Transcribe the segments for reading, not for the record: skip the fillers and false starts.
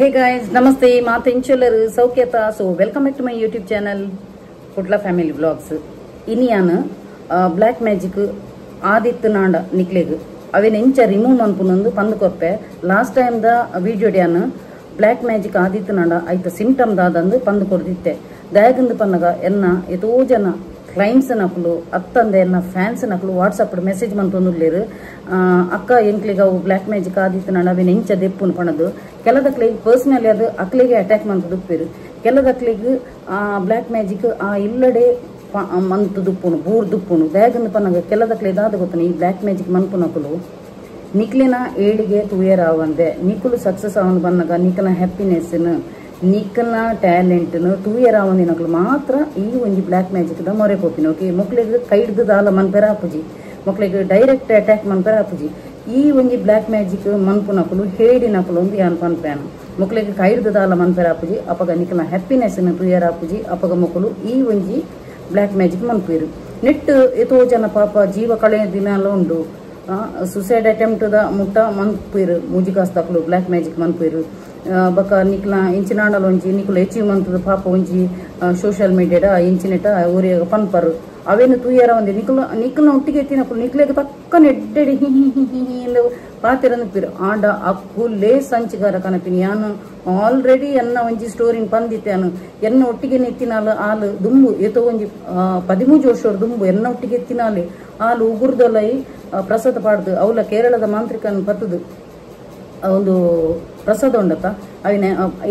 Hey guys, namaste, maathinchalaru saukhyata. So welcome back to my YouTube channel, Kudla family vlogs. Iniyana Blackmagic Adityananda nikleg. Aven encha remove manpunundu pandukoppe. Last time the video diana Blackmagic Adityananda aita symptom dadandu pandukoditte. Dayagandu pannaga enna eto jana clients nakulu attande enna fans nakulu WhatsApp message mantonduleru akka enkliga Blackmagic Adityananda aven encha deppunu panadu ಕೆಲದಕ್ಲಿಗೆ personally ಅದು ಅಕ್ಲಿಗೆ attack ಮಂತದುಪ್ಪೇರು ಕೆಲದಕ್ಲಿಗೆ Blackmagic ಇಲ್ಲಡೆ ಮಂತದುಪ್ಪುನು ಬೂರ್ ದುಪ್ಪುನು ದಯಗಂದು ಪನ್ನಗ ಕೆಲದಕ್ಲೆ ದಾದ ಗೊತ್ತನ ಈ Blackmagic ಮನ್ಪುನಕಲು ನಿಕ್ಲಿನ ಏಳಿಗೆ ತುಯರ್ ಆವಂದೆ ನಿಕುಲು success ಆವಂದು ಬನ್ನಗ ನಿಕಲ ಹ್ಯಾಪಿನೆಸ್ ನಿಕಲ ಟ್ಯಾಲೆಂಟ್ ತುಯರ್ ಆವಂದಿ ನಕಲು ಮಾತ್ರ ಈ ಒಂಜಿ Blackmagic ದ ಮೊರೆ ಕೋಪಿನ ಓಕೆ ಮಕ್ಕಳಿಗೆ ಕೈಡ್ದು ದಾಲ ಮನ್ಪೆರ ಆಪುಜಿ ಮಕ್ಕಳಿಗೆ ಡೈರೆಕ್ಟ್ ಅಟ್ಯಾಕ್ ಮನ್ಪೆರ ಆಪುಜಿ ಈ ಒಂಜಿ Blackmagic ಮನ್ಪುನಕಲು ಹೇಡಿ ನಕಲು ಒಂದು ಯಾನ್ ಪನ್ಪೇನು ಮಕ್ಕಳಿಗೆ ಕೈಡ್ದು ದಾಲ ಮನ್ಪೆರ ಆಪುಜಿ ಅಪಗ ನಿಕಲ ಹ್ಯಾಪಿನೆಸ್ ತುಯರ್ ಆಪುಜಿ ಅಪಗ ಮಕ್ಕಳು ಈ ಒಂಜಿ Blackmagic ಮನ್ಪೇರು ನೆಟ್ ಎತೋ ಜನ ಪಾಪ ಜೀವ ಕಳೆಯ ದಿನ ಎಲ್ಲ ಉಂಡು ಸುಸೈಡ್ ಅಟೆಂಪ್ಟ್ ದ ಮುಟ್ಟ ಮನ್ಪೇರು ಮುಜಿಗಾಸ್ತಕಲು Blackmagic ಮನ್ಪೇರು ಬಕ ನಿಕ್ಲ ಇಂಚಿನಾಡಲ್ ಒಂಜಿ ನಿಕುಲು ಅಚೀವ್ಮೆಂಟ್ ಪಾಪ ಒಂಜಿ ಸೋಷಿಯಲ್ ಮೀಡಿಯಾದ ಇಂಚಿನೆಟ ಊರಿಯಾಗ ಪನ್ಪರು ಅವೇನು ತೂಯರ ಒಂದಿ ನಿಕಲ್ನ ಒಟ್ಟಿಗೆ ಎತ್ತಿನಕಲು ನಿಕ್ಲೆಗೆ ತಕ್ಕ ನೆಡ್ಡೆಡಿ ಎಂದು ಪಾತಿರನ್ಪಿರು ಆಂಡ ಅಕ್ಕುಲೇ ಸಂಚಿಗಾರ ಕನಪಿನಿ ಯಾನು ಆಲ್ರೆಡಿ ಎನ್ನ ಒಂಜಿ ಸ್ಟೋರಿನ್ ಪಂದಿತ್ತೇನು ಎನ್ನ ಒಟ್ಟಿಗೆ ಎತ್ತಿನಾಲು ಆಲು ದುಂಬು ಏತೋ ಒಂಜಿ 13 ವರ್ಷ ದುಂಬು ಎನ್ನ ಒಟ್ಟಿಗೆ ಎತ್ತಿನಾಲೆ ಆಲು ಉಗುರ್ದಲೈ ಪ್ರಸಾದ ಪಾಡ್ದು ಅವಲ ಕೇರಳದ ಮಾಂತ್ರಿಕನ್ ಪತ್ತದು ಒಂದು ಪ್ರಸಾದ ಉಂಡತ್ತ ಅವಿನ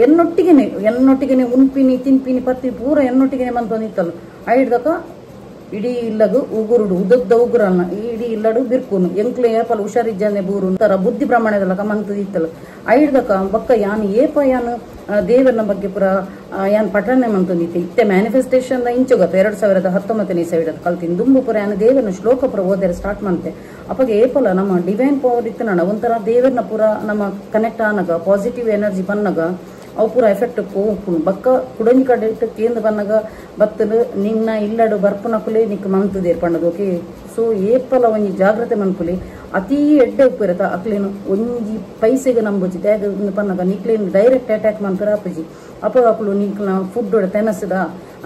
ಎನ್ನೊಟ್ಟಿಗೆನೆ ಉನ್ಪಿನಿ ತಿನ್ಪಿನಿ ಪತ್ತಿ ಪೂರ ಎನ್ನೊಟ್ಟಿಗೆನೆ ಮಂತೊಂದಿತ್ತಲು ಐಡ್ದಕ ಇಡೀ ಇಲ್ಲಗು ಉಗುರುಡು ಉದದ್ದ ಉಗುರನ್ನ ಇಡೀ ಇಲ್ಲಡು ಬಿರ್ಕುನು ಎಂಕ್ಲೆ ಏಪಲ್ ಹುಷಾರಿಜ್ಜನೆ ಬೂರು ತರ ಬುದ್ಧಿ ಪ್ರಮಾಣದಲ್ಲಕ ಮಂತದಿತ್ತಲು ಐಡ್ದಕ ಬಕ್ಕ ಯಾನ್ ಏಪ ಯಾನ್ ದೇವರನ ಬಗ್ಗೆ ಪುರ ಯಾನ್ ಪಠನೆ ಮಂತೊಂದಿತ್ತೆ ಇತ್ತೆ ಮ್ಯಾನಿಫೆಸ್ಟೇಷನ್ ಇಂಚುಗತ್ತ 2019 ಇಸವಿಡ ಕಲ್ತಿನ ದುಂಬು ಪುರ ಯಾನ್ ದೇವರನ ಶ್ಲೋಕ ಪುರ ಓದರೆ ಸ್ಟಾರ್ಟ್ ಮಂತೆ ಅಪಗೆ ಏಪಲ ನಮ್ಮ ಡಿವೈನ್ ಪವರ್ ಇತ್ತನ ಒಂಥರ ದೇವರನ ಪುರ ನಮ್ಮ ಕನೆಕ್ಟ್ ಆನಗ ಪಾಸಿಟಿವ್ ಎನರ್ಜಿ ಪನ್ನಗ ಅವು ಪೂರ ಎಫೆಕ್ಟ್ ಹೋಗ್ಪುನು ಬಕ್ಕ ಕುಡಂಜಿ ಕಡೆ ಇಟ್ಟು ಕೇಂದ್ರ ಬನ್ನಗ ಬತ್ತಲು ನಿನ್ನ ಇಲ್ಲಡು ಬರ್ಪುನಕುಲೆ ನಿಕ್ ಮಂತದೇರ್ ಪಣ್ಣದು ಓಕೆ ಸೊ ಏಪಲ ಒಂಜಿ ಜಾಗ್ರತೆ ಮನ್ಪುಲಿ ಅತೀ ಎಡ್ಡೆ ಉಪ್ಪಿರತ ಅಕ್ಲೇನು ಒಂಜಿ ಪೈಸೆಗೆ ನಂಬುಜಿ ತ್ಯಾಗ ಪನ್ನಗ ನಿಕ್ಲೇನು ಡೈರೆಕ್ಟ್ ಅಟ್ಯಾಕ್ ಮನ್ಪುರ ಅಪ್ಪಜಿ ಅಪ್ಪ ಅಕ್ಲು ನಿಕ್ಲ ಫುಡ್ ತೆನಸದ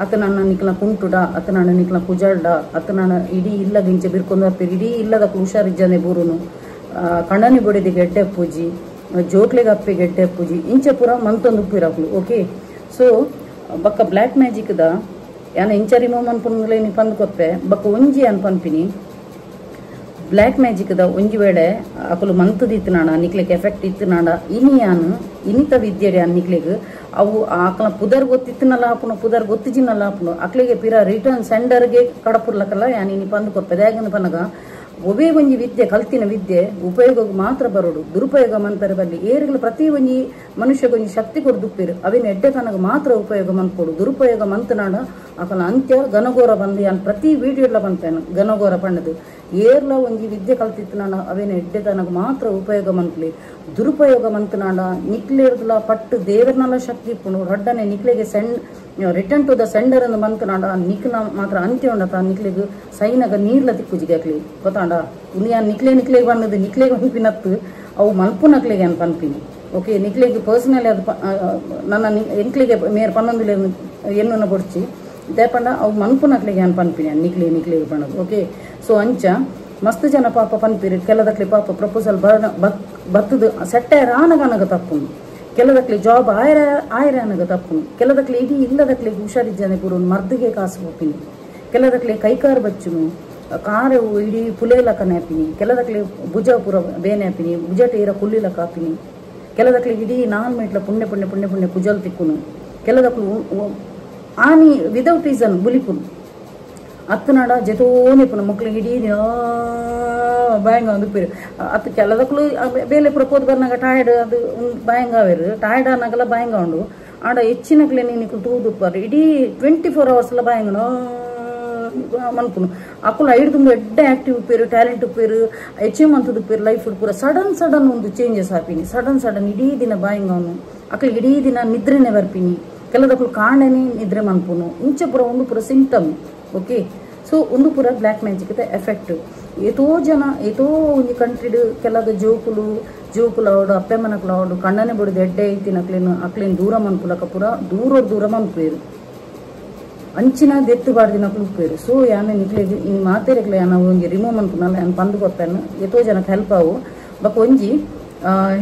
ಅತನನ್ನ ನಿಕ್ಲ ಕುಂಟುಡ ಅತನನ್ನ ನಿಕ್ಲ ಕುಜಾಡ ಅತನನ್ನ ಇಡೀ ಇಲ್ಲದ ಇಂಚೆ ಬಿರ್ಕೊಂಡು ಬರ್ತೀರಿ ಇಡೀ ಇಲ್ಲದ ಹುಷಾರಿಜ್ಜನೆ ಬೂರುನು ಕಣ್ಣನಿ ಬೊಡಿದಿಗೆ ಎಡ್ಡೆ ಪೂಜಿ ಜೋಕ್ಲೆಗೆ ಅಪ್ಪೆ ಗೆಡ್ಡೆ ಪೂಜಿ ಇಂಚೆ ಪುರ ಮಂತೊಂದು ಉಪ್ಪಿರಕ್ಲು ಓಕೆ ಸೊ ಬಕ್ಕ Blackmagic ದ ಯಾನ ಇಂಚ ರಿಮೂವ್ ಮನ್ಪುನ್ಲೆ ನೀ ಪಂದ್ಕೊಪ್ಪೆ ಬಕ್ಕ ಒಂಜಿ ಅನ್ ಪನ್ಪಿನಿ Blackmagic ದ ಒಂಜಿ ವೇಳೆ ಅಕಲು ಮಂತದಿತ್ತನಾಡ ನಿಕ್ಲೆಗೆ ಎಫೆಕ್ಟ್ ಇತ್ತನಾಡ ಇನಿಯಾನು ಇನಿತ ವಿದ್ಯೆಡೆ ನಿಕ್ಲೆಗೆ ಅವು ಆಕಲ ಪುದರ್ ಗೊತ್ತಿತ್ತನಲ್ಲ ಆಪುನು ಪುದರ್ ಗೊತ್ತಿಜಿನಲ್ಲ ಆಪುನು ಅಕ್ಲೆಗೆ ಪಿರ ರಿಟರ್ನ್ ಸೆಂಡರ್ಗೆ ಕಡಪುರ್ಲಕಲ್ಲ ಯಾನಿ ನೀ ಪಂದ್ಕೊಪ್ಪೆ ದ್ಯಾಗನ ಪನಗ ಒಬ್ಬೇ ಒಂಜಿ ವಿದ್ಯೆ ಕಲ್ತಿನ ವಿದ್ಯೆ ಉಪಯೋಗ ಮಾತ್ರ ಬರೋಡು ದುರುಪಯೋಗ ಮನ್ಪೆರೆ ಬಲ್ಲಿ ಏರಿಗಳು ಪ್ರತಿ ಒಂಜಿ ಮನುಷ್ಯಗೊಂಜಿ ಶಕ್ತಿ ಕೊಡ್ದುಪ್ಪಿರು ಅವೇನು ಎಡ್ಡೆ ತನಗ ಮಾತ್ರ ಉಪಯೋಗ ಮನ್ಕೊಡು ದುರುಪಯೋಗ ಮಂತನಾಡ ಅಕಲ ಅಂತ್ಯ ಗನಗೋರ ಬಂದು ಯಾನ್ ಪ್ರತಿ ವಿಡಿಯೋಡ್ಲ ಬಂತೇನು ಗನಗೋರ ಪಣ್ಣದು ಏರ್ಲ ಒಂಜಿ ವಿದ್ಯೆ ಕಲ್ತಿತ್ತನಾಡ ಅವೇನು ಎಡ್ಡೆ ತನಗ ಮಾತ್ರ ಉಪಯೋಗ ಮನ್ಪಲಿ ದುರುಪಯೋಗ ಮಂತನಾಡ ನಿಕ್ಲೇರ್ದಲ ಪಟ್ಟು ದೇವರನೆಲ್ಲ ಶಕ್ತಿ ಇಪ್ಪುನು ರಡ್ಡನೆ ನಿಕ್ಲೆಗೆ ರಿಟರ್ನ್ ಟು ದ ಸೆಂಡರ್ ಎಂದು ಮಂತನಾಡ ನಿಕ್ಲ ಮಾತ್ರ ಅಂತ್ಯ ಉಂಡತ ನಿಕ್ಲೆಗೆ ಸೈನಗ ನೀರ್ಲ ತಿಕ್ಕುಜಿಗಾಕ್ಲಿ ಗೊತ್ತಾಂಡ ಉನಿಯ ನಿಕ್ಲೆಗೆ ಬನ್ನದು ನಿಕ್ಲೆಗೆ ಪನ್ಪಿನತ್ತು ಅವು ಮಲ್ಪು ನಕ್ಲೆಗೆ ಅನ್ ಪನ್ಪಿನಿ ಓಕೆ ನಿಕ್ಲೆಗೆ ಪರ್ಸನಲಿ ಅದು ನನ್ನ ಎಂಕ್ಲಿಗೆ ಮೇರ್ ಪನ್ನೊಂದಿಲ್ಲ ಎನ್ನು ಬೊಡ್ಚಿ ದೇಪಂಡ ಅವು ಮನ್ಪು ನಕ್ಲೆಗೆ ಅನ್ ಪನ್ಪಿನಿ ನಿಕ್ಲೆಗೆ ಪಣ್ಣದು ಓಕೆ ಸೊ ಅಂಚ ಮಸ್ತ್ ಜನ ಪಾಪ ಪನ್ಪಿರಿ ಕೆಲದಕ್ಲಿ ಪಾಪ ಪ್ರಪೋಸಲ್ ಬತ್ತದು ಸೆಟ್ಟೆ ರಾನಗನಗ ತಪ್ಪುನು ಕೆಲದಕ್ಲಿ ಜಾಬ್ ಆಯ್ರೆ ಅನ್ನಗ ತಪ್ಪುನು ಕೆಲದಕ್ಲಿ ಇಡೀ ಇಲ್ಲದಕ್ಲಿ ಹುಷಾರಿಜ್ಜನೆ ಪೂರು ಮರ್ದಿಗೆ ಕಾಸು ಹೋಗ್ತೀನಿ ಕೆಲದಕ್ಲಿ ಕೈಕಾರ್ ಬಚ್ಚುನು ಕಾರು ಇಡೀ ಪುಲೇಲಕ ನೇಪಿನಿ ಕೆಲದಕ್ಲಿ ಭುಜ ಪೂರ ಬೇನೆ ಹಾಪಿನಿ ಭುಜ ಟೇರ ಕುಲ್ಲಿಲಕ ಹಾಪಿನಿ ಕೆಲದಕ್ಲಿ ಇಡೀ 4 ಮೀಟ್ಲ ಪುಣ್ಯ ಕುಜಲ್ ತಿಕ್ಕುನು ಕೆಲದಕ್ಲು ಆನಿ ವಿದೌಟ್ ರೀಸನ್ ಬುಲಿಪುನು ಅತ್ತನಾಡ ಜತೋನೆ ಪುನ ಮಕ್ಳಿಗೆ ಇಡೀ ದಿನ ಬಾಯಂಗ ಒಂದು ಪೀರು ಅತ್ತು ಕೆಲದಕ್ಕೂ ಬೇಲೆ ಪ್ರಪೋದ್ ಬರ್ನಾಗ ಟಯರ್ಡ್ ಅದು ಬಾಯಂಗಾವೇರು ಟಯರ್ಡ್ ಅನ್ನಗಲ್ಲ ಬಾಯಂಗ ಉಂಡು ಆಡ ಹೆಚ್ಚಿನಕ್ಲೆ ನೀನು ತೂದುಪ್ಪಾರು ಇಡೀ 24 hours ಎಲ್ಲ ಬಾಯಂಗನ ಮನ್ಪುನು ಅಕ್ಕಲು ಐದು ತುಂಬ ಎಡ್ಡೆ ಆಕ್ಟಿವ್ ಉಪ್ಪೇರು ಟ್ಯಾಲೆಂಟ್ ಉಪ್ಪೇರು ಅಚೀವ್ಮೆಂಟ್ ಉಪ್ಪೇರು ಲೈಫ್ ಪೂರ ಸಡನ್ ಒಂದು ಚೇಂಜಸ್ ಹಾಪಿನಿ ಸಡನ್ ಇಡೀ ದಿನ ಬಾಯಂಗ ಅವನು ಅಕ್ಕಳಿಗೆ ಇಡೀ ದಿನ ನಿದ್ರೆನೆ ಬರ್ಪಿನಿ ಕೆಲದಕ್ಕಳು ಕಾಣೆನೆ ನಿದ್ರೆ ಮನ್ಪುನು ಇಂಚೆ ಪುರ ಒಂದು ಪುರ ಸಿಂಪ್ಟಮ್ ಓಕೆ ಸೊ ಒಂದು ಪುರ Blackmagic ಎಫೆಕ್ಟ್ ಏತೋ ಜನ ಏತೋ ಒಂದು ಕಂಟ್ರಿಡ್ ಕೆಲದ ಜೋಕುಲು ಜೋಕುಲವಡು ಅಪ್ಪೆ ಮನಕ್ಲವಡು ಕಣ್ಣನೆ ಬಿಡದು ಎಡ್ಡೆ ಐತಿನ ಅಕ್ಲೇನು ದೂರ ಮನ್ಪುಲಕ ಪೂರ ದೂರ ಮನ್ಪೇರು ಅಂಚಿನ ದೆತ್ತು ಬಾಡ್ದಿನಕ್ಲು ಉಪ್ಪೇರು ಸೊ ಯಾನೆ ನಿಕ್ಲೆಗ್ ಇನ್ ಮಾತೆರೆಗ್ಲೆ ನಾವು ಒಂಜಿ ರಿಮೂವ್ ಮನ್ಪುನಲ್ಲ ನಾನು ಪಂದು ಕೊತ್ತೇನು ಎಷ್ಟೋ ಜನಕ್ಕೆ ಹೆಲ್ಪ್ ಆವು ಬಕ್ ಒಂಜಿ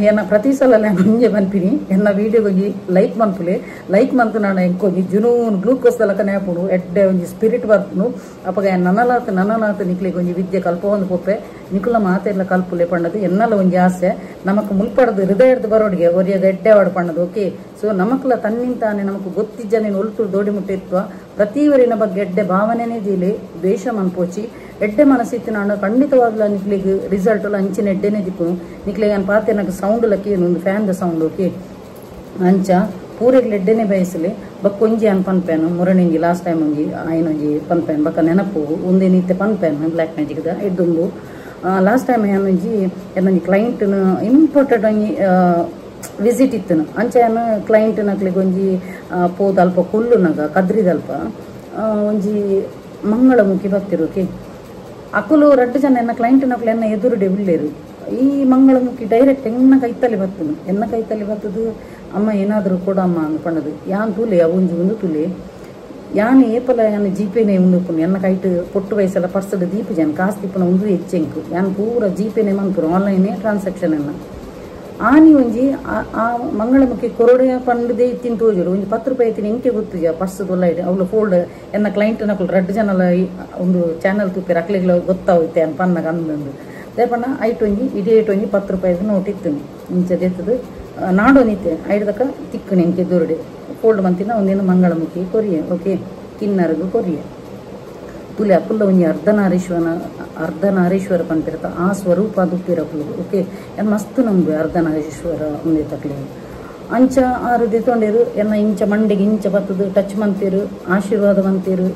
ಏನ ಪ್ರತಿ ಸಲ ಮುಂಜೆ ಮನ್ಪಿನಿ ಎನ್ನ ವಿಡಿಯೋಗಿ ಲೈಕ್ ಮನ್ಪುಲೆ ಲೈಕ್ ಮಂತು ನಾನು ಎಂಕೋಗಿ ಜುನೂನ್ ಗ್ಲೂಕೋಸ್ ತಲಕ ನೇಪುಡು ಎಡ್ಡೆ ಒಂಜಿ ಸ್ಪಿರಿಟ್ ಬರ್ಪುನು ಅಪ್ಪಗ ನನ್ನಲಾತ ನಿಕ್ಲಿಗೆ ಒಂಜಿ ವಿದ್ಯೆ ಕಲ್ಪ ಒಂದು ಪೊಪ್ಪೆ ನಿಕುಲ ಮಾತೆಲ್ಲ ಕಲ್ಪುಲೆ ಪಣ್ಣದು ಎನ್ನಲ್ಲ ಒಂಜಿ ಆಸೆ ನಮಕ್ ಮುಲ್ಪಡದು ಹೃದಯದ ಬರೋಡಿಗೆ ಒರಿಯಾಗ ಎಡ್ಡೆ ವಾಡು ಪಣ್ಣದು ಓಕೆ ಸೊ ನಮಕ್ಲ ತನ್ನಿಂತಾನೆ ನಮಕ್ ಗೊತ್ತಿಜ್ಜ ನೀನು ಒಲ್ತು ದೋಡಿ ಮುಟ್ಟಿತ್ವ ಪ್ರತಿವರಿನ ಬಗ್ಗೆ ಎಡ್ಡೆ ಭಾವನೆನೇ ದೀಲಿ ದ್ವೇಷ ಮನ್ಪೋಚಿ ಎಡ್ಡೆ ಮನಸ್ಸಿತ್ತು ನಾನು ಖಂಡಿತವಾಗ್ಲೂ ನಿಕ್ಲಿಗೆ ರಿಸಲ್ಟ್ ಎಲ್ಲ ಅಂಚಿನ ಎಡ್ಡೆನೇ ದಿಕ್ಕು ನಿಕ್ಲಿಗೆ ನಾನು ಪಾತೆ ನನಗೆ ಸೌಂಡ್ ಲಕ್ಕಿ ಒಂದು ಫ್ಯಾನ್ ದ ಸೌಂಡ್ ಓಕೆ ಅಂಚ ಪೂರೆಗ್ಲು ಎಡ್ಡೆನೇ ಬಯಸಲಿ ಬಕ್ ಒಂಜಿ ಅನ್ ಪನ್ಪೇನು ಮುರಣಿಂಜಿ ಲಾಸ್ಟ್ ಟೈಮ್ ಒಂಜಿ ಆಯ್ನೊಂಜಿ ಪನ್ಪೇನು ಬಕ್ಕ ನೆನಪು ಒಂದೇ ನಿತ್ಯ ಪನ್ಪೇನು ಬ್ಲ್ಯಾಕ್ ಮ್ಯಾಜಿಕ್ದ ಎಡ್ದೊಂದು ಲಾಸ್ಟ್ ಟೈಮ್ ಏನೊಂಜಿ ಏನೊಂಜಿ ಕ್ಲೈಂಟ್ನ ಇಂಪಾರ್ಟೆಂಟ್ ಒಂಜಿ ವಿಸಿಟ್ ಇತ್ತನು ಅಂಚ ಏನು ಕ್ಲೈಂಟ್ ನಕ್ಲಿಗೆ ಒಂಜಿ ಪೋದು ಅಲ್ಪ ಕುಲ್ಲುನಾಗ ಕದ್ರಿದಲ್ಪ ಒಂಜಿ ಮಂಗಳಮುಖಿ ಬರ್ತಿರು ಓಕೆ ಅಕುಲು ರಡ್ಡು ಜನ ಎನ್ನ ಕ್ಲೈಂಟ್ ನಕ್ಲು ಎನ್ನ ಎದುರುಡೆ ಉಳ್ಳೇರು ಈ ಮಂಗಳಮುಖಿ ಡೈರೆಕ್ಟ್ ಎನ್ನ ಕೈತಲ್ಲಿ ಬರ್ತನು ಎನ್ನ ಕೈತಲ್ಲಿ ಬರ್ತದು ಅಮ್ಮ ಏನಾದರೂ ಕೊಡಮ್ಮ ಅನ್ಕೊಂಡದು ಯಾನ್ ತುಲೆ ಒಂಜಿ ಒಂದು ತುಲೆ ಯಾನ್ ಏಪಲ ಯಾನ್ ಜಿಪೇನೆ ಉಂಡುಪುನು ಎನ್ನ ಕೈಟ್ ಪೊಟ್ಟು ವಯಸ್ಸೆಲ್ಲ ಪರ್ಸಡ್ ದೀಪ ಜನ ಕಾಸು ತಿಪ್ಪನ ಒಂದು ಹೆಚ್ಚೆಂಕು ಯಾನ್ ಪೂರ ಜಿಪೇನೆ ಮನ್ಪುರು ಆನ್ಲೈನೇ ಟ್ರಾನ್ಸಾಕ್ಷನ್ ಎನ್ನ ಆನಿ ಒಂಜಿ ಆ ಮಂಗಳಮುಖಿ ಕೊರಡೆಯ ಪಂಡದೇ ಇತ್ತಿನ ತೋಜರು ಒಂಜಿ 10 ರೂಪಾಯಿ ಐತಿನ ಎಂಕೆ ಗೊತ್ತಿಜ ಪರ್ಸ್ ತೊಲ್ಲೈಡ್ ಅವಳು ಫೋಲ್ಡ್ ಎನ್ನ ಕ್ಲೈಂಟ್ ನಕಲು ರಡ್ಡು ಜನಲ ಒಂದು ಚಾನಲ್ ತುಪ್ಪಿರ ಅಕ್ಲಿಗ್ಲ ಗೊತ್ತಾಗುತ್ತೆ ಅನ್ ಪನ್ನಗ ಅಂದಂದು ದೇಪಣ್ಣ ಐಟ್ ಒಂಜಿ ಇಡೀ ಒಂಜಿ 10 ರೂಪಾಯಿದು ನೋಟ್ ಇತ್ತು ಇಂಚದೆತ್ತದು ನಾಡೋ ನಿತ್ತೆ ಐಡ್ದಕ ತಿಕ್ಕಣಿ ಎಂಕೆ ದೊರಡೆ ಫೋಲ್ಡ್ ಮಂತಿನ ಒಂದಿನ ಮಂಗಳಮುಖಿ ಕೊರಿಯೆ ಓಕೆ ಕಿನ್ನರಗು ಕೊರಿಯೆ ತುಲೆ ಅಪ್ಪುಲ್ಲ ಒಂಜಿ ಅರ್ಧನಾರೀಶ್ವರ ಪಂಪಿರತ ಆ ಸ್ವರೂಪ ದುಪ್ಪಿರಪ್ಪುಲು ಓಕೆ ಏನು ಮಸ್ತ್ ನಮ್ಗೆ ಅರ್ಧನಾರೀಶ್ವರ ಒಂದೇ ತಕ್ಲಿ ಅಂಚ ಆರು ದಿತ್ತೊಂಡೇರು ಎನ್ನ ಇಂಚ ಮಂಡಿಗೆ ಇಂಚ ಬತ್ತದು ಟಚ್ ಮಂತೀರು ಆಶೀರ್ವಾದ ಮಂತೀರು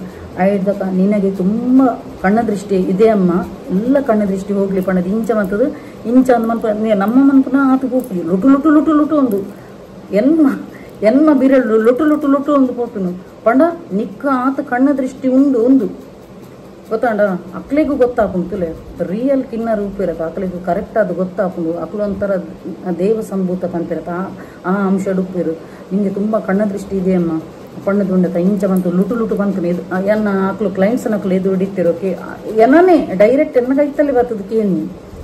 ಐಡ್ದಕ ನಿನಗೆ ತುಂಬ ಕಣ್ಣ ದೃಷ್ಟಿ ಇದೆ ಅಮ್ಮ ಎಲ್ಲ ಕಣ್ಣ ದೃಷ್ಟಿ ಹೋಗ್ಲಿ ಪಣ್ಣದು ಇಂಚ ಮತ್ತದು ಇಂಚ ಅಂದ್ ಮನ್ಪ ನಮ್ಮ ಮನ್ಪುನ ಆತು ಹೋಗ್ಲಿ ಲುಟು ಒಂದು ಎನ್ಮ ಬಿರಳು ಲುಟು ಒಂದು ಪೋಪುನು ಪಂಡ ನಿಕ್ಕ ಆತ ಕಣ್ಣ ದೃಷ್ಟಿ ಒಂದು ಗೊತ್ತಾಂಡ ಅಕ್ಲಿಗೂ ಗೊತ್ತಾಪುಂತುಲೆ ರಿಯಲ್ ಕಿನ್ನರ್ ಉಪ್ಪಿರತ್ತ ಅಕ್ಲಿಗೂ ಕರೆಕ್ಟ್ ಅದು ಗೊತ್ತಾಪುಂಡು ಅಕ್ಲು ಒಂಥರ ದೇವ ಸಂಭೂತ ಪಂಪಿರತ್ತ ಆ ಅಂಶ ಉಪ್ಪಿರು ನಿಂಗೆ ತುಂಬ ಕಣ್ಣ ದೃಷ್ಟಿ ಇದೆಯಮ್ಮ ಪಣ್ಣದುಂಡತ ಇಂಚ ಬಂತು ಲುಟು ಬಂತು ಎನ್ನ ಅಕ್ಲು ಕ್ಲೈಂಟ್ಸ್ ನಕ್ಲು ಎದುರು ಹಿಡಿತಿರೋಕೆ ಎನೇ ಡೈರೆಕ್ಟ್ ಎನ್ನ ಕೈತಲ್ಲಿ ಬರ್ತದ ಕೇಳಿ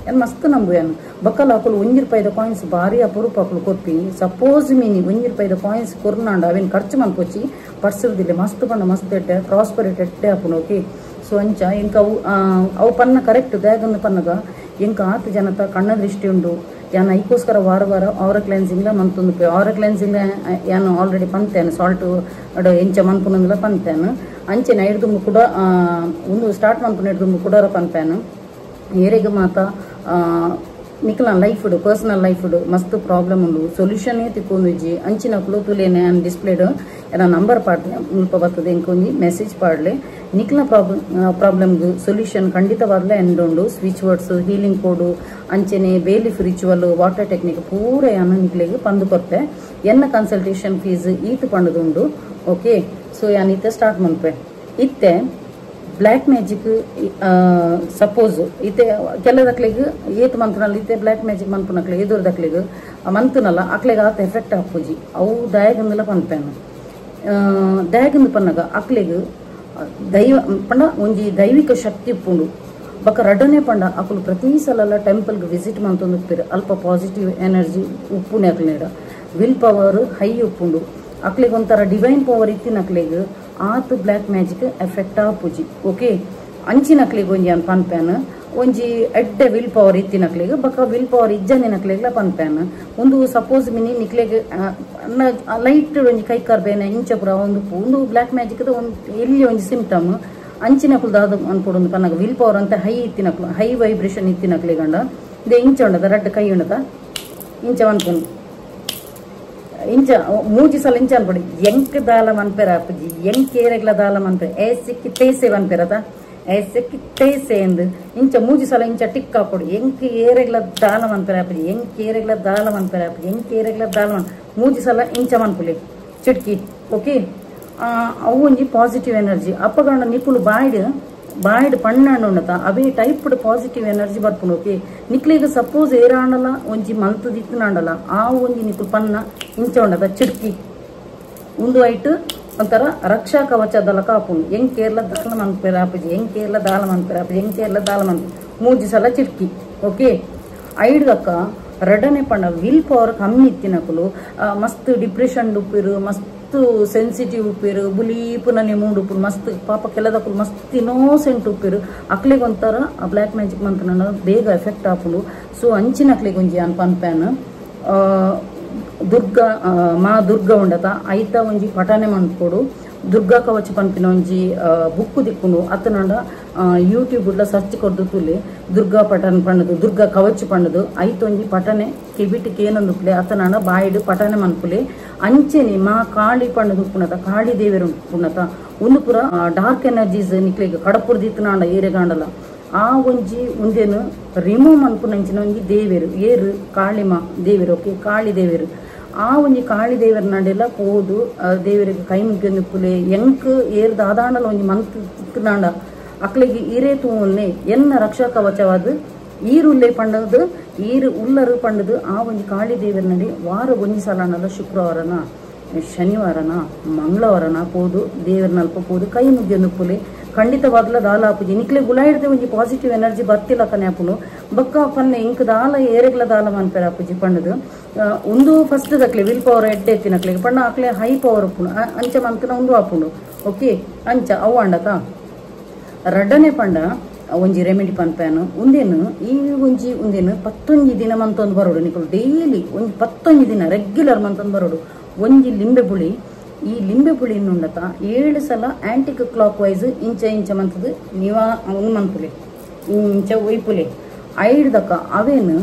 ಏನು ಮಸ್ತ್ ನಂಬು ಏನು ಬಕ್ಕಲ ಅಕಲು 1 ರೂಪಾಯಿದ ಕಾಯಿನ್ಸ್ ಭಾರಿ ಅಪರೂಪ ಅಕಲು ಕೊತ್ತಿ ಸಪೋಸ್ ಮೀನಿ 1 ರೂಪಾಯಿದ ಕಾಯಿನ್ಸ್ ಕೊರ್ನಾಂಡ ಅವೇನು ಖರ್ಚು ಮನ್ಪೋಚಿ ಪರ್ಸರ್ದಿಲ್ಲ ಮಸ್ತ್ ಪಣ್ಣ ಮಸ್ತ್ ಎಟ್ಟೆ ಪ್ರಾಸ್ಪರಿಟಿ ಎಟ್ಟೆ ಅಪ್ಪನು ಓಕೆ ಸೊ ಅಂಚ ಎಂಕ ಅವು ಪನ್ನ ಕರೆಕ್ಟ್ ದ್ಯಾಗನ್ನು ಪನ್ನಗ ಎಂಕ 10 ಜನತ ಕಣ್ಣ ದೃಷ್ಟಿ ಉಂಡು ಯಾನು ಐಕೋಸ್ಕರ ವಾರ ಅವರ ಕ್ಲೆನ್ಸಿಂಗ್ಲ ಮಂತೊಂದು ಅವರ ಕ್ಲೆನ್ಸಿಂಗ್ಲ ಯಾನು ಆಲ್ರೆಡಿ ಪಂತೇನು ಸಾಲ್ಟು ಅಡು ಎಂಚ ಮನ್ಪುನಂಗ್ಲ ಪಂತೇನು ಅಂಚೆನ ಹಿಡ್ದು ಕೂಡ ಒಂದು ಸ್ಟಾರ್ಟ್ ಮನ್ಪುನ ಹಿಡ್ದು ಕೂಡ ಪಂತೇನು ಏರೆಗೆ ಮಾತ ನಿಖಲ ಲೈಫ್ ಪರ್ಸನಲ್ ಲೈಫ್ ಮಸ್ತ್ ಪ್ರಾಬ್ಲಮ್ ಉಂಡು ಸೊಲ್ಯೂಷನ್ ತಿಕ್ಕೊಂಡುಜಿ ಅಂಚಿನ ತುಲೇನೆ ಅನ್ ಡಿಸ್ಪ್ಲೇಡ್ ಏನ ನಂಬರ್ ಪಾಡ್ಲೆ ಮುಲ್ಪ ಬರ್ತದೆ ಎಂಕೊಂಜಿ ಮೆಸೇಜ್ ಪಾಡ್ಲೆ ನಿಖಲ ಪ್ರಾಬ್ಲಮ್ಗೆ ಸೊಲ್ಯೂಷನ್ ಖಂಡಿತವಾಗ್ಲೇ ಎಂದುಂಡು ಸ್ವಿಚ್ ವರ್ಡ್ಸ್ ಹೀಲಿಂಗ್ ಕೋಡು ಅಂಚೆನೆ ಬೇಲಿಫ್ ರಿಚುವಲ್ ವಾಟರ್ ಟೆಕ್ನಿಕ್ ಪೂರ ಯಾನು ನಿಕ್ಲೆಗೆ ಪಂದು ಕೊರ್ತೆ ಎನ್ನ ಕನ್ಸಲ್ಟೇಷನ್ ಫೀಸ್ ಈತು ಪಂಡದುಂಡು ಓಕೆ ಸೊ ಯಾನಿತ್ತೆ ಸ್ಟಾರ್ಟ್ ಮನ್ಪೆ ಇತ್ತೆ ಬ್ಲ್ಯಾಕ್ ಮ್ಯಾಜಿಕ್ ಸಪೋಸ್ ಇತ್ತೆ ಕೆಲದಕ್ಲಿಗೆ ಏತ್ ಮಂತ್ನಲ್ಲಿ ಇತ್ತೆ ಬ್ಲ್ಯಾಕ್ ಮ್ಯಾಜಿಕ್ ಮನ್ಪುನಕ್ಲಿಗೆ ಎದುರ್ದಕ್ಲಿಗೆ ಮಂತನಲ್ಲ ಅಕ್ಲಿಗೆ ಆತ ಎಫೆಕ್ಟ್ ಹಾಪುಜಿ ಅವು ದಯಗಂದೆಲ್ಲ ಪನ್ಪೇನು ದಯಗಂದು ಪನ್ನಗ ಅಕ್ಲಿಗೆ ದೈವ ಪಂಡ ಒಂಜಿ ದೈವಿಕ ಶಕ್ತಿ ಉಪ್ಪುಂಡು ಬಕ್ಕ ರಡ್ಡನೆ ಪಂಡ ಅಕಲು ಪ್ರತಿ ಸಲ ಟೆಂಪಲ್ಗೆ ವಿಸಿಟ್ ಮಂತೊಂದು ಉಪ್ಪಿರು ಅಲ್ಪ ಪಾಸಿಟಿವ್ ಎನರ್ಜಿ ಉಪ್ಪುನೆ ಅಕ್ಲಿಡ ವಿಲ್ ಪವರ್ ಹೈ ಉಪ್ಪುಂಡು ಅಕ್ಲಿಗೆ ಒಂಥರ ಡಿವೈನ್ ಪವರ್ ಇತ್ತಿನ ಅಕ್ಲಿಗೆ ಆತು ಬ್ಲ್ಯಾಕ್ ಮ್ಯಾಜಿಕ್ ಎಫೆಕ್ಟ್ ಆಪುಜಿ ಓಕೆ ಅಂಚಿನಕ್ಲಿಗೆ ಒಂಜಿ ಅನ್ ಪನ್ಪೇನ್ ಒಂಜಿ ಎಡ್ಡೆ ವಿಲ್ ಪವರ್ ಇತ್ತಿನಕ್ಲಿಗೆ ಬಕ್ಕ ವಿಲ್ ಪವರ್ ಇಜ್ಜನಿನಕ್ಲಿಗ್ಲ ಪನ್ಪೇನ್ ಒಂದು ಸಪೋಸ್ ಮಿನಿ ನಿಕ್ಲೆಗೆ ಲೈಟ್ ಒಂಜಿ ಕೈ ಕಾರ್ಬೇನೆ ಇಂಚ ಪುರ ಒಂದು ಬ್ಲ್ಯಾಕ್ ಮ್ಯಾಜಿಕ್ದ ಒಂದು ಎಲ್ಲಿ ಒಂಜಿ ಸಿಂಪ್ಟಮ್ ಅಂಚಿನಕ್ಲು ದಾದ ಅನ್ಕೊಡೊಂದು ಪನ್ನಗ ವಿಲ್ ಪವರ್ ಅಂತ ಹೈ ಇತ್ತಿನಕ್ಲು ಹೈ ವೈಬ್ರೇಷನ್ ಇತ್ತಿನಕ್ಲಿಗಂಡ ಇದೇ ಇಂಚ ಉಂಡದ ರಡ್ಡು ಕೈ ಉಂಡದ ಇಂಚ ಅನ್ಕೊಂಡು ಇಂಚ ಮೂಜಿ ಸಲ ಇಂಚ ಅನ್ಪಡಿ ಎಂಕ್ ದಾಲ ಮನ್ಪೆರ ಅಪ್ಪಜಿ ಎಂಕ್ ಏರೆಗ್ಲ ದಾಲ ಮನ್ಪೆ ಸಿಕ್ಕಿ ತೇಸೆ ಮನ್ಪೆರದ ಸಿಕ್ಕಿ ತೇಸೆ ಎಂದು ಇಂಚ ಮೂಜಿ ಸಲ ಇಂಚ ಟಿಕ್ ಹಾಕೊಡಿ ಎಂಕ್ ಏರೆಗ್ಲ ದಾಲ ಮನ್ಪೆರ ಅಪ್ಪಜಿ ಎಂಕ್ ಏರೆಗ್ಲ ದಾಲ ಮನ್ಪೆರ ಅಪ್ಪಜಿ ಎಂಕ್ ಏರೆಗ್ಲ ದಾಲ ಮನ್ ಮೂಜಿ ಸಲ ಇಂಚ ಮನ್ಪುಲಿ ಚಿಟ್ಕಿ ಓಕೆ ಅವು ಒಂಜಿ ಪಾಸಿಟಿವ್ ಎನರ್ಜಿ ಅಪ್ಪಗಂಡ ನಿಪುಲು ಬಾಯ್ಡ್ ಬಾಯ್ಡ್ ಪಣ್ಣಣ್ಣು ಉಂಡತ ಅವೇ ಟೈಪ್ಡ್ ಪಾಸಿಟಿವ್ ಎನರ್ಜಿ ಬರ್ಪುಂಡು ಓಕೆ ನಿಕ್ಲೆಗ್ ಸಪೋಸ್ ಏರಾಂಡಲ ಒಂಜಿ ಮಲ್ತು ದಿತ್ತನಾಂಡಲ ಆ ಒಂಜಿ ನಿಕ್ಲು ಪನ್ನ ಇಂಚ ಉಂಡತ ಚಿಡ್ಕಿ ಉಂದು ಐಟ್ ಒಂಥರ ರಕ್ಷಾ ಕವಚದಲ ಕಾಪುಂಡು ಎಂಗ್ ಕೇರಳ ದಾಲ ಮನ್ಪೇರ ಆಪುಜಿ ಎಂಗ್ ಕೇರಳ ದಾಲ ಮನ್ಪೇರ ಆಪುಜಿ ಎಂಗ್ ಕೇರಳ ದಾಲ ಮನ್ಪೇರ 3 ಸಲ ಚಿಡ್ಕಿ ಓಕೆ ಐಡ್ದಕ್ಕ ರಡನೆ ಪಂಡ ವಿಲ್ ಪವರ್ ಕಮ್ಮಿ ಇತ್ತಿನಕುಲು ಮಸ್ತ್ ಡಿಪ್ರೆಷನ್ ಉಪ್ಪಿರು ಮಸ್ತ್ ಸೆನ್ಸಿಟಿವ್ ಉಪ್ಪಿರು ಬುಲೀಪುನಲ್ಲಿ ಮೂಡು ಉಪ್ಪು ಮಸ್ತ್ ಪಾಪ ಕೆಲದಕ್ಕೂ ಮಸ್ತ್ ಇನ್ನೋಸೆಂಟ್ ಉಪ್ಪಿರು ಅಕ್ಲಿಗೆ ಒಂಥರ ಬ್ಲ್ಯಾಕ್ ಮ್ಯಾಜಿಕ್ ಮಂತ್ರ ಬೇಗ ಎಫೆಕ್ಟ್ ಆಪುಂಡು ಸೊ ಅಂಚಿನ ಅಕ್ಲಿಗೆ ಒಂಜಿ ಅನ್ ಪನ್ಪ್ಯಾನ್ ದುರ್ಗಾ ದುರ್ಗಾ ಉಂಡತ ಐತ ಒಂಜಿ ಪಠನೆ ಮನ್ಪೊಡು ದುರ್ಗಾ ಕವಚ ಪನ್ಪಿನ ಒಂಜಿ ಬುಕ್ಕು ದಿಕ್ಕುಂಡು ಅತ್ತನಂಡ ಯೂಟ್ಯೂಬ್ ಸರ್ಚ್ ಕೊರ್ದು ತುಲೆ ದುರ್ಗಾ ಪಠನೆ ಪಂಡದು ದುರ್ಗಾ ಕವಚ ಪಂಡದು ಐತ ಒಂಜಿ ಪಠನೆ ಕಿಬಿಟಿಗೆ ಏನೊಂದುಪ್ಲೆ ಅತ್ತನಂಡ ಬಾಯಿಡು ಪಠನೆ ಮನ್ಪುಲೆ ಅಂಚೆನಿ ಮಾ ಕಾಳಿ ಪಂಡದು ಉಪ್ಪುನತ ಕಾಳಿ ದೇವಿರು ಉಪ್ಪುನತ ಒಂದು ಪುರ ಡಾರ್ಕ್ ಎನರ್ಜೀಸ್ ನಿಕ್ಲೆಗ್ ಕಡಪುರ ದಿತ್ತನಾಂಡ ಏರೆಗಾಂಡಲ ಆ ಒಂಜಿ ಮುಂದೇನು ರಿಮೂವ್ ಮನ್ಪುನಂಚಿನ ಒಂಜಿ ದೇವೇರು ಏರು ಕಾಳಿಮ ದೇವೇರು ಓಕೆ ಕಾಳಿ ದೇವೇರು ಆ ಒಂಜಿ ಕಾಳಿ ದೇವರ ನಡೆಲ್ಲ ಪೋದು ದೇವರಿಗೆ ಕೈ ಮುಗಿಯುಪ್ಪುಲೆ ಎಂಕ್ ಏರ್ದ ಆದಾಂಡಲ ಒಂಜಿ ಮಂತ್ ತಿಕ್ಕನಾಂಡ ಅಕ್ಲೆಗೆ ಈರೇ ತೂವಲ್ನೆ ಎನ್ನ ರಕ್ಷಾ ಕವಚವಾದ ಈರುಳ್ಳೆ ಪಂಡದು ಈರು ಉಲ್ಲರು ಪಂಡದು ಆ ಒಂಜಿ ಕಾಳಿ ದೇವರ ನಡೆ ವಾರ ಒಂಜಿ ಸಲನಲ್ಲ ಶುಕ್ರವಾರನ ಶನಿವಾರನ ಮಂಗಳವಾರನ ಪೋದು ದೇವರನಲ್ಪ ಪೋದು ಕೈ ಮುಗಿಯುಪ್ಪುಲೆ ಖಂಡಿತವಾಗ್ಲ ದಾಲ ಆಪುಜಿ ನಿಕ್ಲೆ ಗುಲಾಯಿಡ್ದೆ ಒಂಜಿ ಪಾಸಿಟಿವ್ ಎನರ್ಜಿ ಬರ್ತಿಲ್ಲ ಕನೆ ಆಪುನು ಬಕ್ಕ ಪನ್ನೆ ಇಂಕ್ ದಾಲ ಏರೆಗ್ಲ ದಾಲ ಮನ್ಪೇರ ಆಪುಜಿ ಪಂಡದು ಒಂದು ಫಸ್ಟ್ ದಕ್ಲೆ ವಿಲ್ ಪವರ್ ಎಡ್ಡೆ ಎತ್ತಿನಕ್ಲೆ ಪಣ್ಣ ಅಕ್ಲೆ ಹೈ ಪವರ್ ಉಪ್ಪುನು ಅಂಚ ಮಂತನ ಒಂದು ಆಪುಂಡು ಓಕೆ ಅಂಚ ಅವು ಅಂಡತ ರಡ್ಡನೆ ಪಂಡ ಒಂಜಿ ರೆಮಿಡಿ ಪನ್ಪೇನು ಉಂದೇನು ಈ ಒಂಜಿ ಉಂದೇನು 11 ದಿನ ಮಂತೊಂದು ಬರೋಡು ನಿಕಲು ಡೈಲಿ ಒಂಜಿ 11 ದಿನ ರೆಗ್ಯುಲರ್ ಮಂತೊಂದು ಬರೋಡು ಒಂಜಿ ಲಿಂಬೆ ಬುಳಿ ಈ ಲಿಂಬೆ ಬುಳಿ ಉಂಡತ 7 ಸಲ ಆಂಟಿಕ್ ಕ್ಲಾಕ್ ವೈಸ್ ಇಂಚ ಮಂತದು ನೀವ ಒಂದು ಮಂತ್ಲೆ ಇಂಚ ಒಯ್ಪುಲೆ ಐಡ್ದಕ್ಕ ಅವೇನು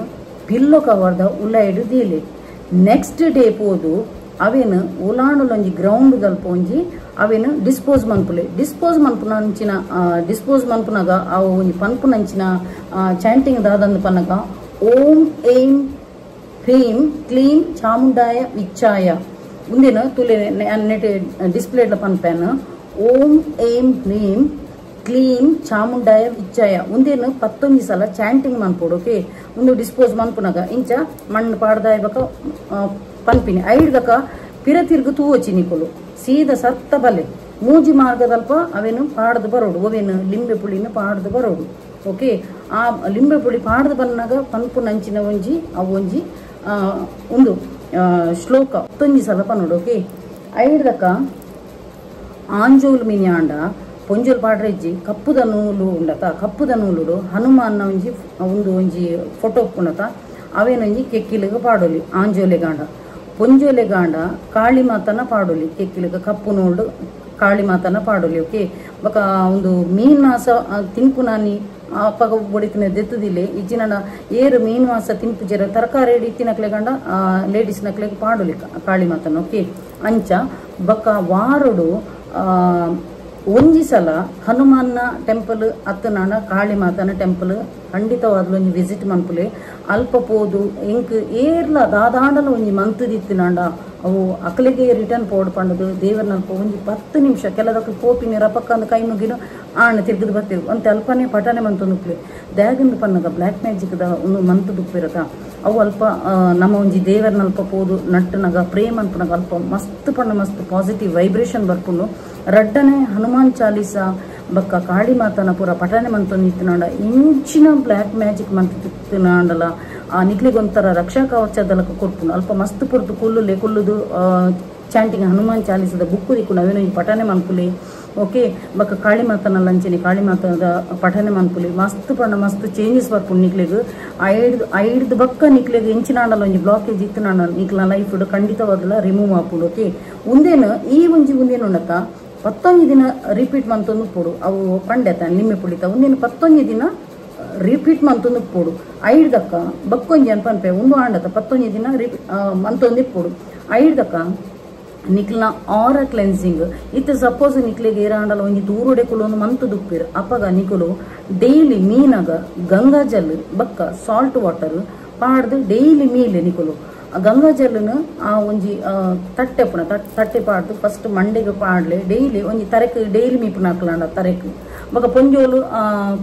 ಪಿಲ್ಲೋ ಕವರ್ದ ಉಳ್ಳಾಯ್ಡು ದೀಲೆ ನೆಕ್ಸ್ಟ್ ಡೇ ಪೋದು ಅವೇನು ಉಲಾಂಡುಲೊಂಜಿ ಗ್ರೌಂಡ್ ದಲ್ಪ ಒಂಜಿ ಅವೇನು ಡಿಸ್ಪೋಸ್ ಮನ್ಪುಲೆ ಡಿಸ್ಪೋಸ್ ಮನ್ಪುನಂಚಿನ ಡಿಸ್ಪೋಸ್ ಮನ್ಪುನಾಗ ಅವು ಒಂಜಿ ಪನ್ಪುನಂಚಿನ ಚಾಂಟಿಂಗ್ ದಾದಂದು ಪನ್ನಗ ಓಂ ಏಂ ಹ್ರೀಂ ಕ್ಲೀಂ ಚಾಮುಂಡಾಯ ವಿಚ್ಚಾಯ ಮುಂದೇನು ತುಲೆ ನೆಟ್ ಡಿಸ್ಪ್ಲೇಡ್ಲ ಪನ್ಪೇನು ಓಂ ಏಂ ಹ್ರೀಂ ಕ್ಲೀಂ ಚಾಮುಂಡಾಯ ವಿಚ್ಚಾಯ ಮುಂದೇನು 11 ಸಲ ಚಾಂಟಿಂಗ್ ಮನ್ಪೋಡು ಓಕೆ ಒಂದು ಡಿಸ್ಪೋಸ್ ಮನ್ಪುನಾಗ ಇಂಚ ಮಣ್ಣು ಪಾಡ್ದಾಯ ಬಕ ಪನ್ಪಿನಿ ಐಡ್ದಕ ಪಿರ ತಿರ್ಗು ತೂವಚಿ ನಿಕೊಲು ಸೀದಾ ಸತ್ತ ಬಲೆ ಮೂಜಿ ಮಾರ್ಗದಲ್ಪ ಅವೇನು ಪಾಡ್ದು ಬರೋಡು ಅವೇನು ಲಿಂಬೆ ಪುಳಿನ ಪಾಡ್ದು ಬರೋಡು ಓಕೆ ಆ ಲಿಂಬೆ ಪುಳಿ ಪಾಡ್ದು ಬಂದಾಗ ಪನ್ಪು ನಂಚಿನ ಒಂಜಿ ಅವು ಒಂಜಿ ಒಂದು ಶ್ಲೋಕ 11 ಸಲ ಪನ್ನೋಡು ಓಕೆ ಐಡ್ದಕ ಆಂಜೋಲ್ ಮಿನ್ಯಾಂಡ ಪೊಂಜೋಲ್ ಪಾಡ್ರೆಜ್ಜಿ ಕಪ್ಪುದ ನೂಲು ಉಂಡತ ಕಪ್ಪುದ ನೂಲುಡು ಹನುಮಾನ್ನ ಒಂಜಿ ಒಂದು ಒಂಜಿ ಫೋಟೋ ಉಂಡತ ಅವೇನೊಂಜಿ ಕೆಕ್ಕಿಲಿಗ ಪಾಡೋಲಿ ಆಂಜೋಲೆಗಾಂಡ ಪೊಂಜೋಲೆಗಾಂಡ ಕಾಳಿ ಮಾತನ ಪಾಡೋಲಿ ಕೆಕ್ಕಿಲಿಗ ಕಪ್ಪು ನೋಡು ಕಾಳಿ ಮಾತನ ಪಾಡೋಲಿ ಓಕೆ ಬಕ ಒಂದು ಮೀನ್ ಮಾಸ ತಿನ್ಪು ನಾನಿ ಅಪ್ಪಗ ಬೊಡಿತಿನ ದೆತ್ತದಿಲ್ಲೆ ಇಜ್ಜಿನ ಏರು ಮೀನ್ ಮಾಸ ತಿನ್ಪು ಜರ ತರಕಾರಿ ಇತ್ತಿನಕ್ಲೆಗಂಡ ಲೇಡೀಸ್ ನಕ್ಲೆ ಪಾಡೋಲಿ ಕಾಳಿ ಮಾತನ ಓಕೆ ಅಂಚ ಬಕ ವಾರಡು ಒಂಜಿ ಸಲ ಹನುಮಾನ್ನ ಟೆಂಪಲ್ ಅತ್ತನಾಡ ಕಾಳಿ ಮಾತನ ಟೆಂಪಲ್ ಖಂಡಿತವಾದ್ಲು ಒಂಜಿ ವಿಸಿಟ್ ಮನ್ಪುಲೆ ಅಲ್ಪ ಪೋದು ಎಂಕ್ ಏರ್ಲ ದಾದಾಂಡಲ ಒಂಜಿ ಮಂತ್ ದಿತ್ತಿನಾಂಡ ಅವು ಅಕ್ಲೆಗೆ ರಿಟರ್ನ್ ಪೋಡ್ ಪಂಡದು ದೇವರನಲ್ಪ ಒಂಜಿ 10 ನಿಮಿಷ ಕೆಲದಕ್ಕೆ ಪೋಪಿನಿ ರಪಕ್ಕಂದು ಕೈ ಮುಗಿನು ಆಣ ತಿರ್ಗದು ಬರ್ತೀವಿ ಒಂತೆ ಅಲ್ಪನೇ ಪಠನೆ ಮಂತೊಂದುಪ್ಲೆ ದ್ಯಾಗಿಂದು ಪನ್ನಗ ಬ್ಲ್ಯಾಕ್ ಮ್ಯಾಜಿಕ್ದ ಒಂದು ಮಂತ್ ದುಪ್ಪಿರತ ಅವು ಅಲ್ಪ ನಮ್ಮ ಒಂಜಿ ದೇವರನಲ್ಪ ಪೋದು ನಟ್ಟನಗ ಪ್ರೇಮ್ ಅನ್ಪನಗ ಅಲ್ಪ ಮಸ್ತ್ ಪಣ್ಣ ಮಸ್ತ್ ಪಾಸಿಟಿವ್ ವೈಬ್ರೇಷನ್ ಬರ್ಪುಂಡು ರಡ್ಡನೆ ಹನುಮಾನ್ ಚಾಲೀಸ ಬಕ್ಕ ಕಾಳಿ ಮಾತನ ಪೂರ ಪಠನೆ ಮಂತೊಂದು ಇತ್ತಿನಾಂಡ ಇಂಚಿನ ಬ್ಲ್ಯಾಕ್ ಮ್ಯಾಜಿಕ್ ಮಂತಿತ್ತಿನಾಂಡಲ ಆ ನಿಕ್ಲಿಗೆ ಒಂಥರ ರಕ್ಷಾ ಕವಚದಲಕ ಕೊಡ್ಪುಂಡು ಅಲ್ಪ ಮಸ್ತ್ ಪುರ್ತು ಕುಲ್ಲುದು ಚಾಂಟಿಂಗ್ ಹನುಮಾನ್ ಚಾಲೀಸದ ಬುಕ್ಕು ದಿಕ್ಕು ಅವೇನೋ ಈ ಪಠನೆ ಮನ್ಪುಲಿ ಓಕೆ ಬಕ್ಕ ಕಾಳಿ ಮಾತನ ಲಂಚನೆ ಕಾಳಿ ಮಾತದ ಪಠನೆ ಮನ್ಪುಲಿ ಮಸ್ತ್ ಪಣ್ಣ ಮಸ್ತ್ ಚೇಂಜಸ್ ಬರ್ಪುಂಡು ನಿಕ್ಲೆಗ್ ಐಡ್ದು ಬಕ್ಕ ನಿಕ್ಲೆಗ್ ಎಂಚಿನಾಂಡಲ ಒಂಜಿ ಬ್ಲಾಕೇಜ್ ಇತ್ತಿನಾಂಡ ನಿಕ್ಲ ಲೈಫ್ ಖಂಡಿತವಾಗಲ ರಿಮೂವ್ ಆಪುಂಡು ಓಕೆ ಉಂದೇನು ಈ ಒಂಜಿ ಉಂದೇನು ಉಂಡತ 11 ದಿನ ರಿಪೀಟ್ ಮಂತೊಂದು ಪೋಡು ಅವು ಪಂಡೆತ ನಿಮ್ಮೆ ಪುಳಿತ ಒಂದೇನು 11 ದಿನ ರಿಪೀಟ್ ಮಂತೊಂದು ಪೋಡು ಐಡ್ದಕ್ಕ ಬಕ್ಕೊಂಜಿ ಅನ್ಪನ್ಪೆ ಒಂದು ಆಂಡತ 11 ದಿನ ಮಂತೊಂದು ಪೋಡು ಐಡ್ದಕ್ಕ ನಿಕ್ಲ ಆರ ಕ್ಲೆನ್ಸಿಂಗ್ ಇತ್ತು ಸಪೋಸ್ ನಿಕ್ಲೆಗೆ ಏರಾಂಡಲ ಒಂಜಿ ದೂರುಡೆ ಕುಲೊಂದು ಮಂತು ದುಪ್ಪಿರು ಅಪ್ಪಗ ನಿಕುಲು ಡೈಲಿ ಮೀನಾಗ ಗಂಗಾ ಜಲ್ ಬಕ್ಕ ಸಾಲ್ಟ್ ವಾಟರ್ ಪಾಡ್ದು ಡೈಲಿ ಮೀಲೆ ನಿಕುಲು ಗಂಗಾ ಜಲ್ನ ಆ ಒಂಜಿ ತಟ್ಟೆ ಪುಣ ತಟ್ಟೆ ಪಾಡ್ದು ಫಸ್ಟ್ ಮಂಡೆಗೆ ಪಾಡ್ಲೆ ಡೈಲಿ ಒಂಜಿ ತರೆಕ್ ಡೈಲಿ ಮೀಪುನ ಹಾಕ್ಲಾಂಡ ತರೆಕ್ बका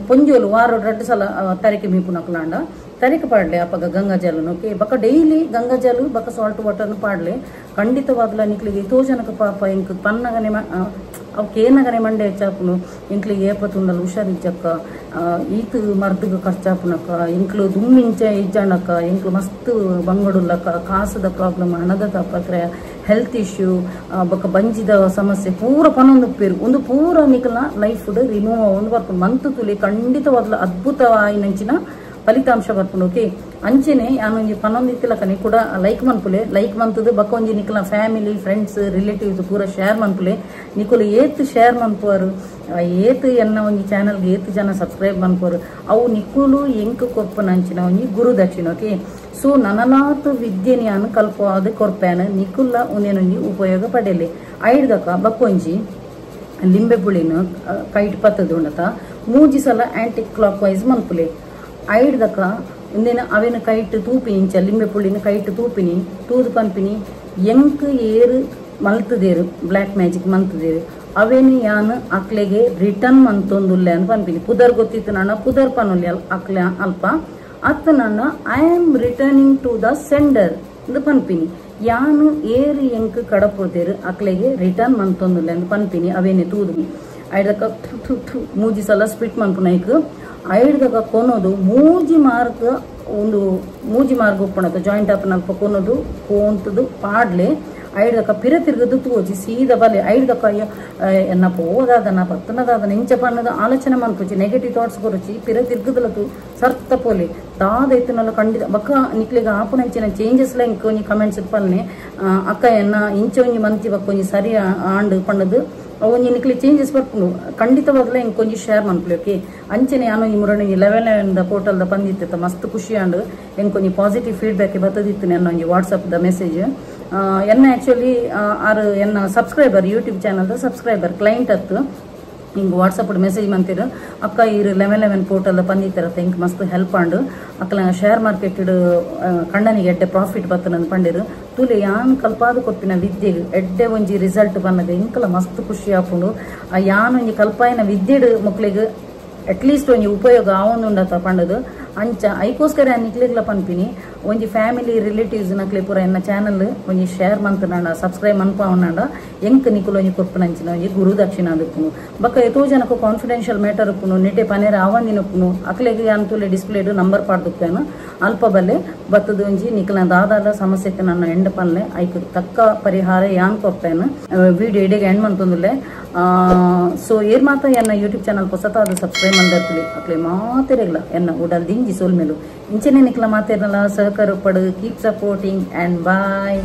पुंजोलु वार 2 साल तरीके मीपु नकलांडा तरीके पाडले अपग गंगा जल ओके बका डेली गंगा जल बका साल्ट वाटर पाडले खंडितवाग्ला निकलिगे तो जनक पाप इंक पन्नगने अवकेनगने मंडे चापुनु इंक्ले ಏಪತುಂಡಲು ಹುಷಾರಿಚ್ಚಕ್ಕ ಈತ ಮರ್ದಗ ಖರ್ಚಾಪುನಕ ಇಂಕ್ಲು ದುಮ್ಮಿಂಚೆ ಇಜ್ಜಣಕ ಇಂಕ್ಲು ಮಸ್ತ್ ಬಂಗಡುಲ್ಲಕ ಕಾಸದ ಪ್ರಾಬ್ಲಮ್ ಹಣದ ತಾಪತ್ರೆ ಹೆಲ್ತ್ ಇಶ್ಯೂ ಬಕ ಬಂಜಿದ ಸಮಸ್ಯೆ ಪೂರ ಪನೊಂದು ಪೇರು ಒಂದು ಪೂರ ನಿಕಲ್ನ ಲೈಫ್ ರಿಮೂವ್ ಒಂದು ಬರ್ಪುಂಡು ಮಂತು ತುಲಿ ಖಂಡಿತವಾಗ್ಲೂ ಅದ್ಭುತವಾಯಿನಂಚಿನ ಫಲಿತಾಂಶ ಬರ್ಪುಂಡು ಓಕೆ ಅಂಚೆನೆ ಯಾನೊಂಜಿ ಪನೊಂದಿತ್ತಿಲಕನೆ ಕೂಡ ಲೈಕ್ ಮನ್ಪುಲೆ ಲೈಕ್ ಮಂತುದು ಬಕ್ಕ ಒಂಜಿ ನಿಕಲ್ನ ಫ್ಯಾಮಿಲಿ ಫ್ರೆಂಡ್ಸ್ ರಿಲೇಟಿವ್ಸ್ ಪೂರ ಶೇರ್ ಮನ್ಪುಲೆ ನಿಕುಲು ಏತ್ ಶೇರ್ ಮನ್ಪುವರು ಏತ್ ಎನ್ನ ಒಂಜಿ ಚಾನಲ್ಗೆ ಏತ್ ಜನ ಸಬ್ಸ್ಕ್ರೈಬ್ ಮನ್ಪುವರು ಅವು ನಿಕುಲು ಎಂಕ್ ಕೊಪ್ಪನಂಚಿನ ಒಂಜಿ ಗುರು ದಕ್ಷಿಣ ಓಕೆ ಸೊ ನನಲಾತು ವಿದ್ಯೆನಿ ಯಾನು ಕಲ್ಪವಾದ ಕೊರ್ಪ್ಯಾನ ನಿಕುಲ್ಲ ಒಂದೇನೊಂಜಿ ಉಪಯೋಗ ಪಡೆಯಲಿ ಐಡ್ದಕ ಬಕ್ಕೊಂಜಿ ಲಿಂಬೆ ಪುಳಿನ ಕೈಟ್ ಪತ್ತದುಂಡತ 3 ಸಲ ಆಂಟಿ ಕ್ಲಾಕ್ ವೈಸ್ ಮನ್ಪುಲೆ ಐಡ್ದಕ ಇಂದಿನ ಅವೇನ ಕೈಟ್ ತೂಪಿನಿ ಇಂಚ ಲಿಂಬೆ ಪುಳಿನ ಕೈಟ್ ತೂಪಿನಿ ತೂದು ಪನ್ಪಿನಿ ಎಂಕ್ ಏರು ಮಲ್ತದೇರು ಬ್ಲ್ಯಾಕ್ ಮ್ಯಾಜಿಕ್ ಮಂತದೇರು ಅವೇನು ಯಾನು ಅಕ್ಲೆಗೆ ರಿಟರ್ನ್ ಮಂತೊಂದುಲ್ಲೆ ಅಂತ ಪನ್ಪಿನಿ ಪುದರ್ ಗೊತ್ತಿತ್ತು ನಾನು ಪುದರ್ ಪನುಲ್ಲೆ ಅಕ್ಲೆ ಅಲ್ಪ ಅತ್ತ ನಾನು I am returning to the sender ಅಂತ ಪನ್ಪಿನಿ ಯಾನು ಏರು ಎಂಕ್ ಕಡಪೋದೇರು ಅಕ್ಲೆಗೆ ರಿಟರ್ನ್ ಮಂತೊಂದುಲ್ಲೆ ಅಂತ ಪನ್ಪಿನಿ ಅವೇನೆ ತೂದು ಐದಕ್ಕ 3 ಸಲ ಸ್ಪಿಟ್ ಮನ್ಪುನೈಕ್ ಐಡ್ದಾಗ ಕೊನೋದು ಮೂಜಿ ಮಾರ್ಗ ಒಪ್ಪಣದು ಜಾಯಿಂಟ್ ಅಪ್ ನಲ್ಪ ಕೊನೋದು ಕೋಂತದು ಪಾಡ್ಲೆ ಐಡ್ದಕ್ಕ ಪಿರ ತಿರ್ಗದು ತೂಜಿ ಸೀದಾ ಬಲೆ ಐಡ್ದಕ್ಕ ಎನ್ನ ಹೋದಾದನ ಪತ್ತನದಾದನ ಇಂಚ ಪಣ್ಣದ ಆಲೋಚನೆ ಮನ್ಪುಜಿ ನೆಗೆಟಿವ್ ಥಾಟ್ಸ್ ಕೊರಚಿ ಪಿರ ತಿರ್ಗದಲತು ಸರ್ತ ಪೋಲೆ ದಾದ ಎತ್ತನಲ್ಲ ಖಂಡಿತ ಬಕ್ಕ ನಿಕ್ಲಿಗ ಆಪುನ ಇಂಚಿನ ಚೇಂಜಸ್ ಲ ಇಂಕ ಒಂಜಿ ಕಮೆಂಟ್ಸ್ ಪನ್ನೆ ಅಕ್ಕ ಎನ್ನ ಇಂಚ ಒಂಜಿ ಮಂತಿ ಬಕ್ಕ ಒಂಜಿ ಸರಿ ಆಂಡ್ ಪಣ್ಣದು ಒಂಜಿ ನಿಕ್ಲಿ ಚೇಂಜಸ್ ಬರ್ಪುಂಡು ಖಂಡಿತವಾಗ್ಲೇ ಇಂಕೊಂಜಿ ಶೇರ್ ಮನ್ಪುಲಿ ಓಕೆ ಅಂಚನೆ ಯಾನು ಈ ಮುರಣ 11 ಪೋರ್ಟಲ್ ದ ಬಂದಿತ್ತ ಮಸ್ತ್ ಖುಷಿ ಆಂಡ್ ಎಂಕೊಂಜಿ ಪಾಸಿಟಿವ್ ಫೀಡ್ಬ್ಯಾಕ್ ಬತ್ತದಿತ್ತು ನನ್ನ ಒಂಜಿ ವಾಟ್ಸಪ್ ದ ಮೆಸೇಜ್ ಎನ್ನ ಆಕ್ಚುಲಿ ಆರ್ ಎನ್ನ subscriber YouTube channel the subscriber client ಅತ್ತು ಹಿಂಗೆ ವಾಟ್ಸಪ್ ಮೆಸೇಜ್ ಮಂತಿರು ಅಕ್ಕ ಇರು 11 ಪೋರ್ಟಲ್ ಬಂದಿತ್ತಿರತ್ತೆ ಹಿಂಗೆ ಮಸ್ತ್ ಹೆಲ್ಪ್ ಆಂಡು ಅಕ್ಕಲ ಶೇರ್ ಮಾರ್ಕೆಟ್ ಕಣ್ಣನಿಗೆ ಎಡ್ಡೆ ಪ್ರಾಫಿಟ್ ಬತ್ತನಂದು ಪಂಡಿರು ತುಲೆ ಯಾನ್ ಕಲ್ಪಾದು ಕೊಪ್ಪಿನ ವಿದ್ಯೆಗೆ ಎಡ್ಡೆ ಒಂಜಿ ರಿಸಲ್ಟ್ ಬಂದಾಗ ಇಂಕಲ ಮಸ್ತ್ ಖುಷಿ ಆಪುಂಡು ಆ ಯಾನ್ ಒಂಜಿ ಕಲ್ಪಾಯಿನ ವಿದ್ಯೆಡ್ ಮಕ್ಳಿಗೆ ಅಟ್ಲೀಸ್ಟ್ ಒಂಜಿ ಉಪಯೋಗ ಆವೊಂದುಂಡತ ಪಂಡದು ಅಂಚ ಐಕೋಸ್ಕರ ನಿಕ್ಲಿಗ್ಲ ಪನ್ಪಿನಿ ಒಂಜಿ ಫ್ಯಾಮಿಲಿ ರಿಲೇಟಿವ್ಸ್ ನಕ್ಲೆ ಪೂರ ಎನ್ನ ಚಾನಲ್ ಒಂಜಿ ಶೇರ್ ಮಂತನಾಂಡ ಸಬ್ಸ್ಕ್ರೈಬ್ ಮನ್ಪಾವನಾಂಡ ಎಂಕ್ ನಿಕುಲು ಒಂಜಿ ಕೊರ್ಪುನಂಚಿನ ಒಂಜಿ ಗುರು ದಕ್ಷಿಣ ಅದುಪ್ಪುನು ಬಕ್ಕ ಎತೋ ಜನಕ್ಕೆ ಕಾನ್ಫಿಡೆನ್ಷಿಯಲ್ ಮ್ಯಾಟರ್ ಉಪ್ಪುನು ನೆಟೆ ಪನೇರ ಆವಂದಿನ ಉಪ್ಪುನು ಅಕ್ಲೆಗೆ ಅಂತೂಲೆ ಡಿಸ್ಪ್ಲೇಡ್ ನಂಬರ್ ಪಾಡ್ದುಪ್ಪೇನು ಅಲ್ಪ ಬಲ್ಲೆ ಬತ್ತದ ಒಂಜಿ ನಿಕಲ ದಾದಾದ ಸಮಸ್ಯೆಗೆ ನನ್ನ ಎಂಡ ಪನ್ಲೆ ಐಕ್ ತಕ್ಕ ಪರಿಹಾರ ಯಾನ್ ಕೊಪ್ಪೇನು ವಿಡಿಯೋ ಇಡೆಗೆ ಎಂಡ್ ಮಂತೊಂದುಲ್ಲೆ ಸೊ ಏರ್ ಮಾತ ಎನ್ನ ಯೂಟ್ಯೂಬ್ ಚಾನಲ್ ಹೊಸತಾದ ಸಬ್ಸ್ಕ್ರೈಬ್ ಮಂದರ್ಪುಲಿ ಅಕ್ಲೆ ಮಾತೆರೆಗ್ಲ ಎನ್ನ ಉಡಲ್ ದಿಂಜಿ ಸೋಲ್ ಮೇಲು ಇಂಚನೆ ನಿಕ್ಲ ಮಾತೇರ್ನಲ್ಲ ಸಹಕಾರ ಪಡು ಕೀಪ್ ಸಪೋರ್ಟಿಂಗ್ ಅಂಡ್ ಬಾಯ್.